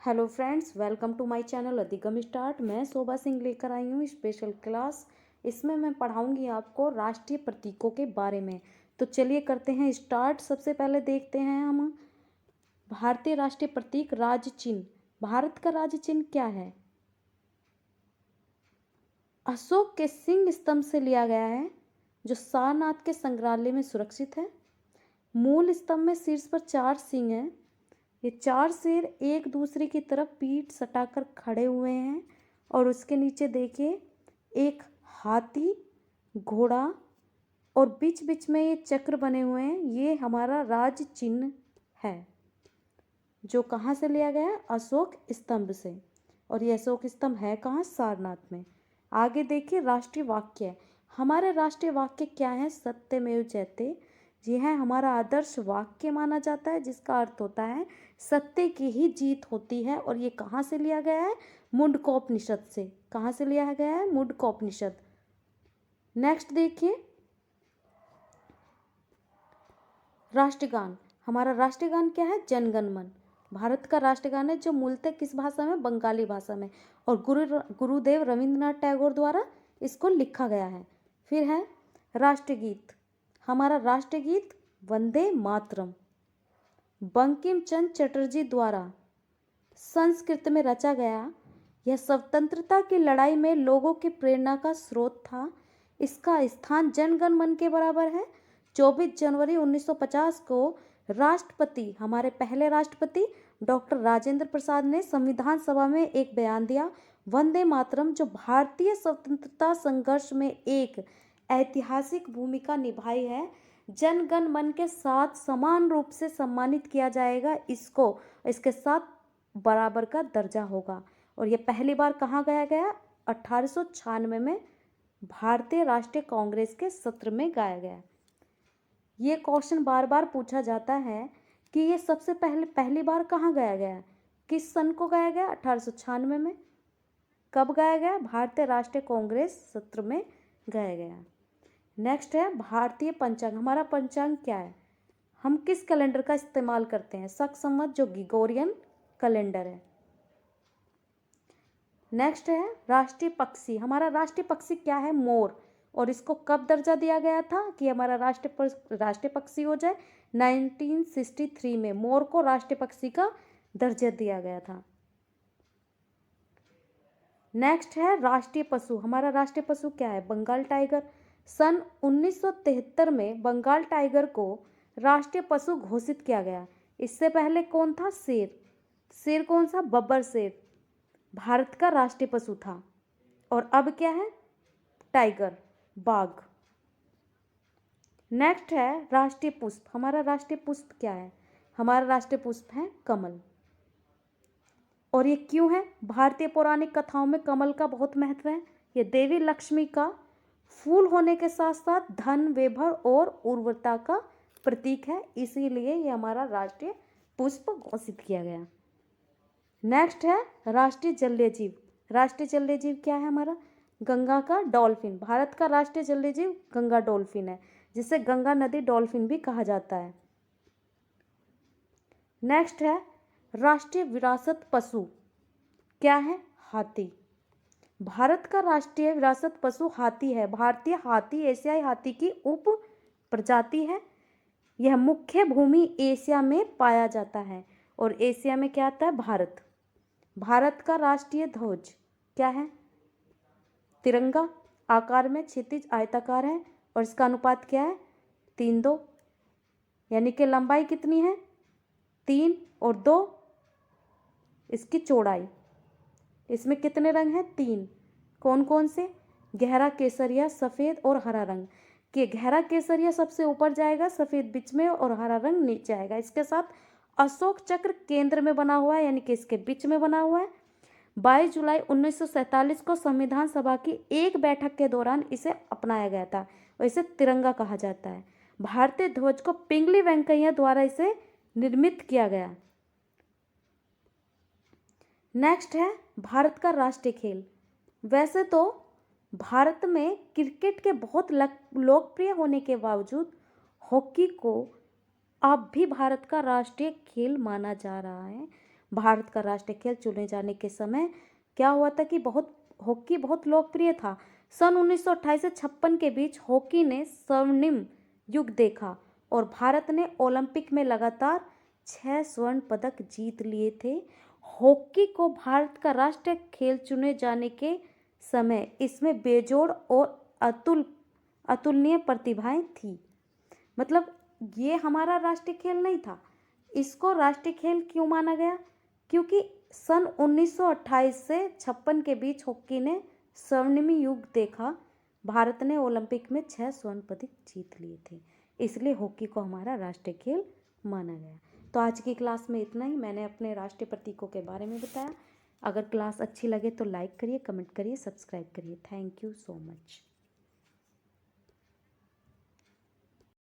Hello friends, welcome to my channel Adhigam start. मैं शोभा सिंह लेकर आई हूँ स्पेशल क्लास। इसमें मैं पढ़ाऊंगी आपको राष्ट्रीय प्रतीकों के बारे में। तो चलिए करते हैं स्टार्ट। सबसे पहले देखते हैं हम भारतीय राष्ट्रीय प्रतीक राज्य चिन्ह। भारत का राज्य चिन्ह क्या है? अशोक के सिंह स्तंभ से लिया गया है, जो सारनाथ के संग्रहालय में सुरक्षित है। मूल स्तंभ में शीर्ष पर 4 सिंह हैं। ये 4 शेर एक दूसरे की तरफ पीठ सटाकर खड़े हुए हैं और उसके नीचे देखिए एक हाथी, घोड़ा और बीच बीच में ये चक्र बने हुए हैं। ये हमारा राज्य चिन्ह है, जो कहाँ से लिया गया है? अशोक स्तंभ से। और ये अशोक स्तंभ है कहाँ? सारनाथ में। आगे देखिए राष्ट्रीय वाक्य। हमारे राष्ट्रीय वाक्य क्या है? सत्यमेव जयते। यह है हमारा आदर्श वाक्य माना जाता है, जिसका अर्थ होता है सत्य की ही जीत होती है। और ये कहाँ से लिया गया है? मुंडकोपनिषद से। कहाँ से लिया गया है? मुंडकोपनिषद। नेक्स्ट देखिए राष्ट्रगान। हमारा राष्ट्रगान क्या है? जनगण मन। भारत का राष्ट्रगान है, जो मूलतः किस भाषा में? बंगाली भाषा में। और गुरुदेव रविंद्रनाथ टैगोर द्वारा इसको लिखा गया है। फिर है राष्ट्रगीत। हमारा राष्ट्रगीत वंदे मातरम, बंकिम चंद्र चटर्जी द्वारा संस्कृत में रचा गया। यह स्वतंत्रता की लड़ाई में लोगों की प्रेरणा का स्रोत था। इसका स्थान जनगण मन के बराबर है। 24 जनवरी 1950 को राष्ट्रपति, हमारे पहले राष्ट्रपति डॉक्टर राजेंद्र प्रसाद ने संविधान सभा में एक बयान दिया। वंदे मातरम, जो भारतीय स्वतंत्रता संघर्ष में एक ऐतिहासिक भूमिका निभाई है, जनगण मन के साथ समान रूप से सम्मानित किया जाएगा। इसको इसके साथ बराबर का दर्जा होगा। और ये पहली बार कहाँ गाया गया? 1896 में भारतीय राष्ट्रीय कांग्रेस के सत्र में गाया गया। ये क्वेश्चन बार बार पूछा जाता है कि ये सबसे पहली बार कहाँ गाया गया? किस सन को गाया गया? 1896 में। कब गाया गया? भारतीय राष्ट्रीय कांग्रेस सत्र में गाया गया। नेक्स्ट है भारतीय पंचांग। हमारा पंचांग क्या है? हम किस कैलेंडर का इस्तेमाल करते हैं? शक संवत, जो ग्रिगोरियन कैलेंडर है। नेक्स्ट है राष्ट्रीय पक्षी। हमारा राष्ट्रीय पक्षी क्या है? मोर। और इसको कब दर्जा दिया गया था कि हमारा राष्ट्रीय पक्षी हो जाए? 1963 में मोर को राष्ट्रीय पक्षी का दर्जा दिया गया था। नेक्स्ट है राष्ट्रीय पशु। हमारा राष्ट्रीय पशु क्या है? बंगाल टाइगर। सन 1973 में बंगाल टाइगर को राष्ट्रीय पशु घोषित किया गया। इससे पहले कौन था? शेर। शेर कौन सा? बब्बर शेर भारत का राष्ट्रीय पशु था। और अब क्या है? टाइगर, बाघ। नेक्स्ट है राष्ट्रीय पुष्प। हमारा राष्ट्रीय पुष्प क्या है? हमारा राष्ट्रीय पुष्प है कमल। और ये क्यों है? भारतीय पौराणिक कथाओं में कमल का बहुत महत्व है। ये देवी लक्ष्मी का फूल होने के साथ साथ धन, वैभव और उर्वरता का प्रतीक है, इसीलिए ये हमारा राष्ट्रीय पुष्प घोषित किया गया। नेक्स्ट है राष्ट्रीय जलीय जीव। राष्ट्रीय जलीय जीव क्या है हमारा? गंगा का डॉल्फिन। भारत का राष्ट्रीय जलीय जीव गंगा डॉल्फिन है, जिसे गंगा नदी डॉल्फिन भी कहा जाता है। नेक्स्ट है राष्ट्रीय विरासत पशु क्या है? हाथी। भारत का राष्ट्रीय विरासत पशु हाथी है। भारतीय हाथी एशियाई हाथी की उप प्रजाति है। यह मुख्य भूमि एशिया में पाया जाता है। और एशिया में क्या आता है? भारत। भारत का राष्ट्रीय ध्वज क्या है? तिरंगा। आकार में क्षैतिज आयताकार है और इसका अनुपात क्या है? 3:2। यानी कि लंबाई कितनी है? 3 और 2 इसकी चौड़ाई। इसमें कितने रंग हैं? 3। कौन कौन से? गहरा केसरिया, सफ़ेद और हरा रंग। कि गहरा केसरिया सबसे ऊपर जाएगा, सफ़ेद बीच में और हरा रंग नीचे आएगा। इसके साथ अशोक चक्र केंद्र में बना हुआ है, यानी कि इसके बीच में बना हुआ है। 22 जुलाई 1947 को संविधान सभा की एक बैठक के दौरान इसे अपनाया गया था और इसे तिरंगा कहा जाता है। भारतीय ध्वज को पिंगली वेंकैया द्वारा इसे निर्मित किया गया। नेक्स्ट है भारत का राष्ट्रीय खेल। वैसे तो भारत में क्रिकेट के बहुत लोकप्रिय होने के बावजूद हॉकी को अब भी भारत का राष्ट्रीय खेल माना जा रहा है। भारत का राष्ट्रीय खेल चुने जाने के समय क्या हुआ था कि हॉकी बहुत लोकप्रिय था। सन 1928 से 56 के बीच हॉकी ने स्वर्णिम युग देखा और भारत ने ओलंपिक में लगातार 6 स्वर्ण पदक जीत लिए थे। हॉकी को भारत का राष्ट्रीय खेल चुने जाने के समय इसमें बेजोड़ और अतुलनीय प्रतिभाएं थी। मतलब ये हमारा राष्ट्रीय खेल नहीं था। इसको राष्ट्रीय खेल क्यों माना गया? क्योंकि सन 1928 से 56 के बीच हॉकी ने स्वर्णिम युग देखा। भारत ने ओलंपिक में 6 स्वर्ण पदक जीत लिए थे, इसलिए हॉकी को हमारा राष्ट्रीय खेल माना गया। तो आज की क्लास में इतना ही। मैंने अपने राष्ट्रीय प्रतीकों के बारे में बताया। अगर क्लास अच्छी लगे तो लाइक करिए, कमेंट करिए, सब्सक्राइब करिए। Thank you so much.